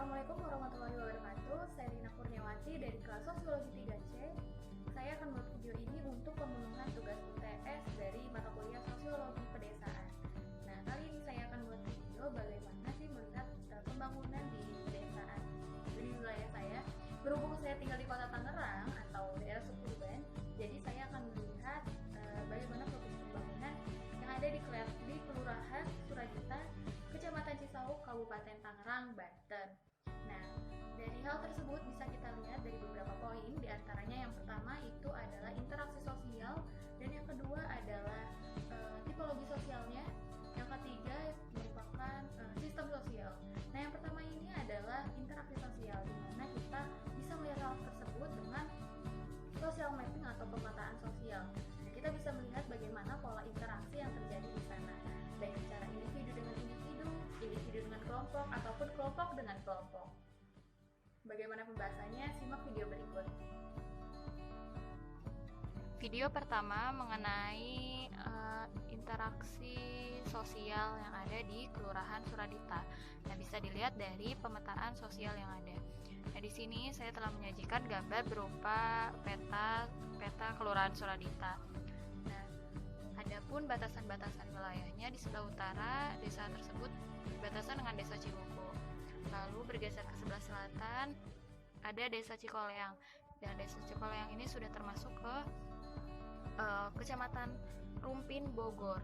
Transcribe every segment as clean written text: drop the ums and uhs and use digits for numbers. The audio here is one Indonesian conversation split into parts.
Assalamualaikum warahmatullahi wabarakatuh. Saya Dina Kurniawati dari kelas Sosiologi 3C. Saya akan membuat video ini untuk pemenuhan tugas UTS dari mata kuliah Sosiologi Pedesaan. Nah, kali ini saya akan membuat video bagaimana sih melihat pembangunan di pedesaan di wilayah saya. Berhubung saya tinggal di Kota Tangerang atau daerah suburban, jadi saya akan melihat bagaimana proses pembangunan yang ada di Kelurahan Suradita, Kecamatan Cisauk, Kabupaten Tangerang, Banten. Nah, dari hal tersebut bisa kita lihat dari beberapa poin, diantaranya yang pertama itu adalah interaksi sosial, dan yang kedua adalah tipologi sosialnya, yang ketiga merupakan sistem sosial. Nah, yang pertama ini adalah interaksi sosial, di mana kita bisa melihat hal tersebut dengan social mapping atau pemetaan sosial. Nah, kita bisa melihat bagaimana pola interaksi yang terjadi di sana, baik secara individu dengan individu, individu dengan kelompok, ataupun kelompok dengan kelompok. Bagaimana pembahasannya? Simak video berikut. Video pertama mengenai interaksi sosial yang ada di Kelurahan Suradita. Nah, bisa dilihat dari pemetaan sosial yang ada. Nah, di sini saya telah menyajikan gambar berupa peta Kelurahan Suradita. Nah, adapun batasan-batasan wilayahnya di sebelah utara desa tersebut berbatasan dengan Desa Ciwoko. Lalu bergeser ke sebelah selatan ada Desa Cikoleang. Dan Desa Cikoleang ini sudah termasuk ke Kecamatan Rumpin, Bogor.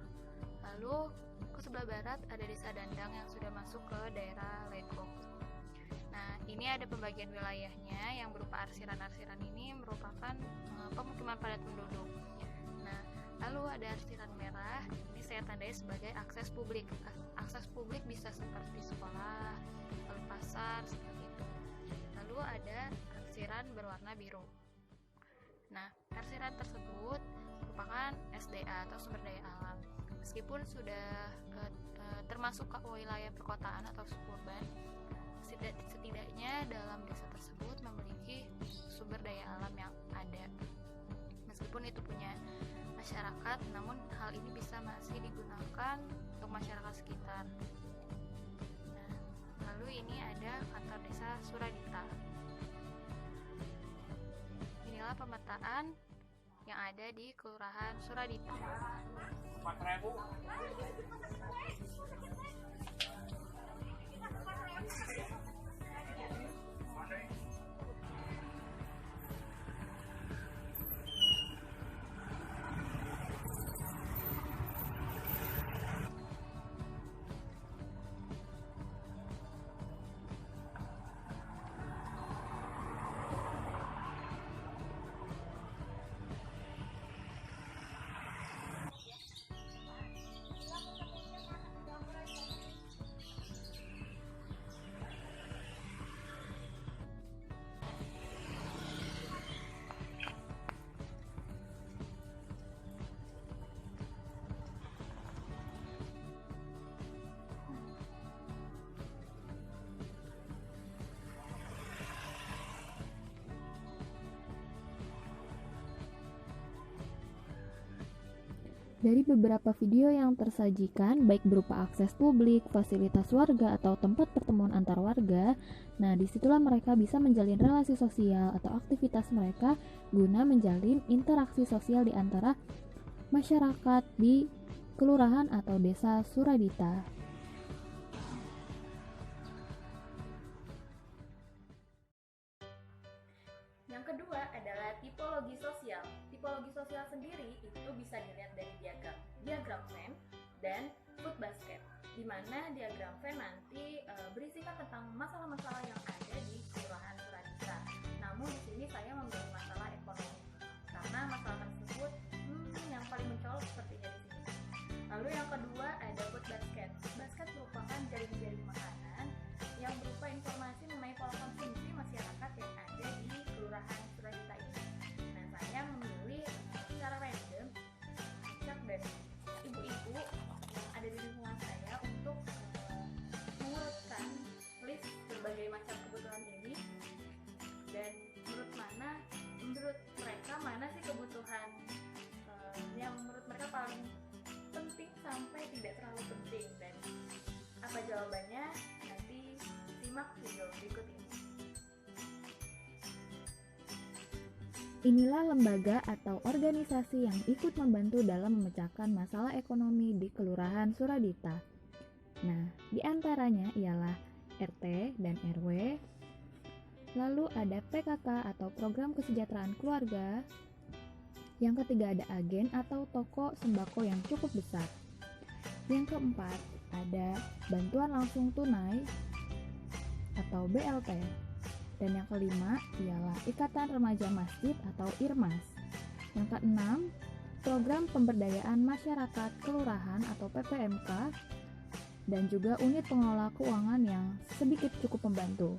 Lalu ke sebelah barat ada Desa Dandang yang sudah masuk ke daerah Legok. Nah, ini ada pembagian wilayahnya yang berupa arsiran-arsiran ini merupakan pemukiman padat penduduk. Nah, lalu ada arsiran merah, ini saya tandai sebagai akses publik. Akses publik bisa seperti sekolah, lalu pasar, seperti itu. Lalu ada arsiran berwarna biru. Nah, arsiran tersebut merupakan SDA atau sumber daya alam. Meskipun sudah termasuk ke wilayah perkotaan atau suburban, setidaknya dalam desa tersebut memiliki sumber daya alam yang ada. Meskipun itu punya masyarakat, namun hal ini bisa masih digunakan untuk masyarakat sekitar. Nah, lalu ini ada kantor desa Suradita. Inilah pemetaan yang ada di Kelurahan Suradita. 4.000. Dari beberapa video yang tersajikan, baik berupa akses publik, fasilitas warga, atau tempat pertemuan antar warga, nah disitulah mereka bisa menjalin relasi sosial atau aktivitas mereka guna menjalin interaksi sosial di antara masyarakat di kelurahan atau desa Suradita. Yang kedua adalah tipologi sosial. Tipologi sosial sendiri itu bisa dilihat dari diagram Venn dan food basket, di mana diagram Venn nanti berisikan tentang masalah-masalah yang ada di Kelurahan Suradita. Namun di sini saya memilih masalah ekonomi karena masalah tersebut yang paling mencolok sepertinya di sini. Lalu yang kedua ada food basket. Food basket merupakan jaring-jaring makanan yang berupa informasi mengenai pola konsumsi masyarakat yang ada di Kelurahan Suradita ini. Nah, saya memilih secara random cak dan ibu-ibu yang ada di lingkungan saya untuk mengurutkan list berbagai macam kebutuhan ini, dan menurut mereka mana sih kebutuhan yang menurut mereka paling penting sampai tidak terlalu penting, dan apa jawabannya nanti simak video berikut. Inilah lembaga atau organisasi yang ikut membantu dalam memecahkan masalah ekonomi di Kelurahan Suradita. Nah, di antaranya ialah RT dan RW, lalu ada PKK atau Program Kesejahteraan Keluarga, yang ketiga ada agen atau toko sembako yang cukup besar, yang keempat ada bantuan langsung tunai atau BLT, dan yang kelima ialah Ikatan Remaja Masjid atau IRMAS. Yang keenam, Program Pemberdayaan Masyarakat Kelurahan atau PPMK, dan juga unit pengelola keuangan yang sedikit cukup membantu.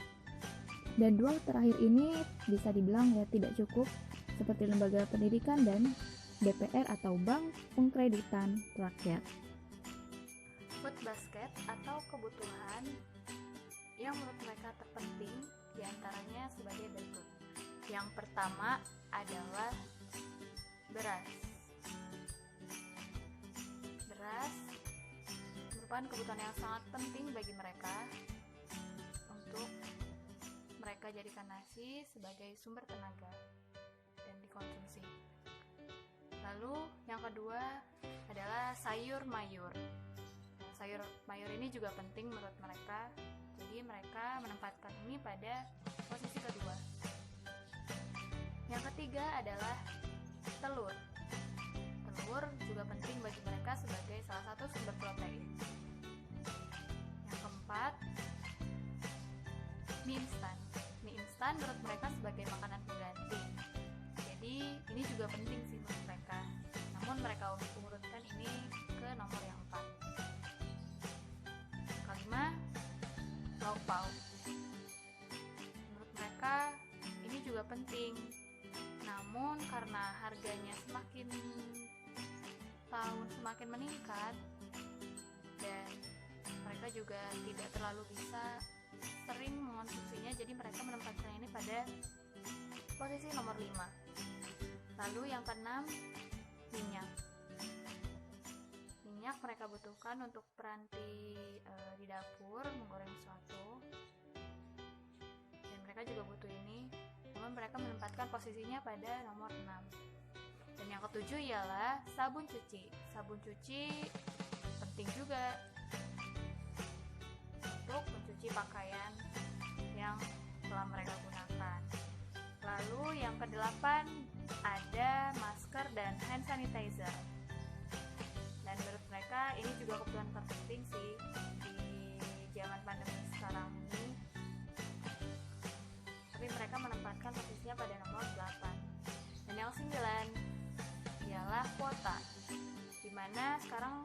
Dan dua terakhir ini bisa dibilang ya tidak cukup, seperti lembaga pendidikan dan BPR atau Bank Pengkreditan Rakyat. Food basket atau kebutuhan yang menurut mereka terpenting diantaranya sebagai berikut. Yang pertama adalah beras. Beras merupakan kebutuhan yang sangat penting bagi mereka untuk mereka jadikan nasi sebagai sumber tenaga dan dikonsumsi. Lalu yang kedua adalah sayur mayur. Sayur mayur ini juga penting menurut mereka, jadi mereka menempatkan ini pada posisi kedua. Yang ketiga adalah telur. Telur juga penting bagi mereka sebagai salah satu sumber protein. Yang keempat, mie instan. Mie instan menurut mereka sebagai makanan pengganti. Jadi ini juga penting sih menurut mereka. Namun mereka urutkan ini ke nomor yang 4. Kelima, lauk pauk. Menurut mereka ini juga penting. Namun karena harganya semakin tahun semakin meningkat dan mereka juga tidak terlalu bisa sering mengonsumsinya, jadi mereka menempatkan ini pada posisi nomor 5. Lalu yang keenam, minyak. Minyak mereka butuhkan untuk peranti di dapur menggoreng sesuatu, dan mereka juga butuh ini, namun mereka menempatkan posisinya pada nomor 6. Dan yang ketujuh ialah sabun cuci. Sabun cuci penting juga untuk mencuci pakaian yang telah mereka gunakan. Lalu yang kedelapan ada masker dan hand sanitizer. Dan menurut mereka ini juga kebutuhan terpenting sih di zaman pandemi sekarang ini. Tapi mereka menempatkan posisinya pada nomor 8. Dan yang 9 ialah kuota, dimana sekarang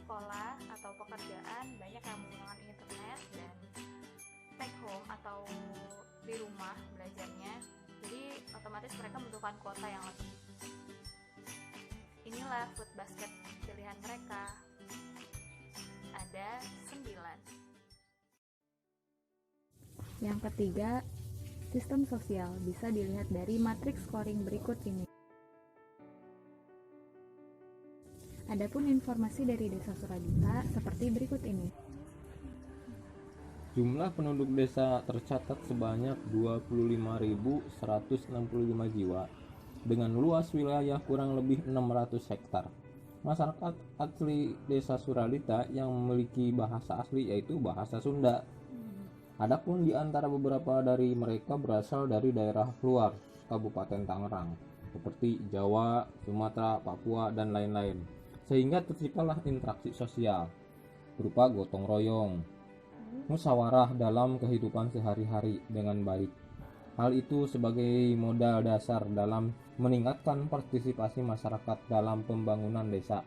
sekolah atau pekerjaan banyak yang menggunakan internet dan take home atau di rumah belajarnya, jadi otomatis mereka membutuhkan kuota yang lebih. Inilah food basket pilihan mereka, ada 9. Yang ketiga, sistem sosial bisa dilihat dari matriks scoring berikut ini. Adapun informasi dari Desa Suradita seperti berikut ini. Jumlah penduduk desa tercatat sebanyak 25.165 jiwa dengan luas wilayah kurang lebih 600 hektar. Masyarakat asli Desa Suradita yang memiliki bahasa asli yaitu bahasa Sunda. Adapun di antara beberapa dari mereka berasal dari daerah luar Kabupaten Tangerang seperti Jawa, Sumatera, Papua, dan lain-lain. Sehingga terciptalah interaksi sosial berupa gotong royong, musyawarah dalam kehidupan sehari-hari dengan baik. Hal itu sebagai modal dasar dalam meningkatkan partisipasi masyarakat dalam pembangunan desa.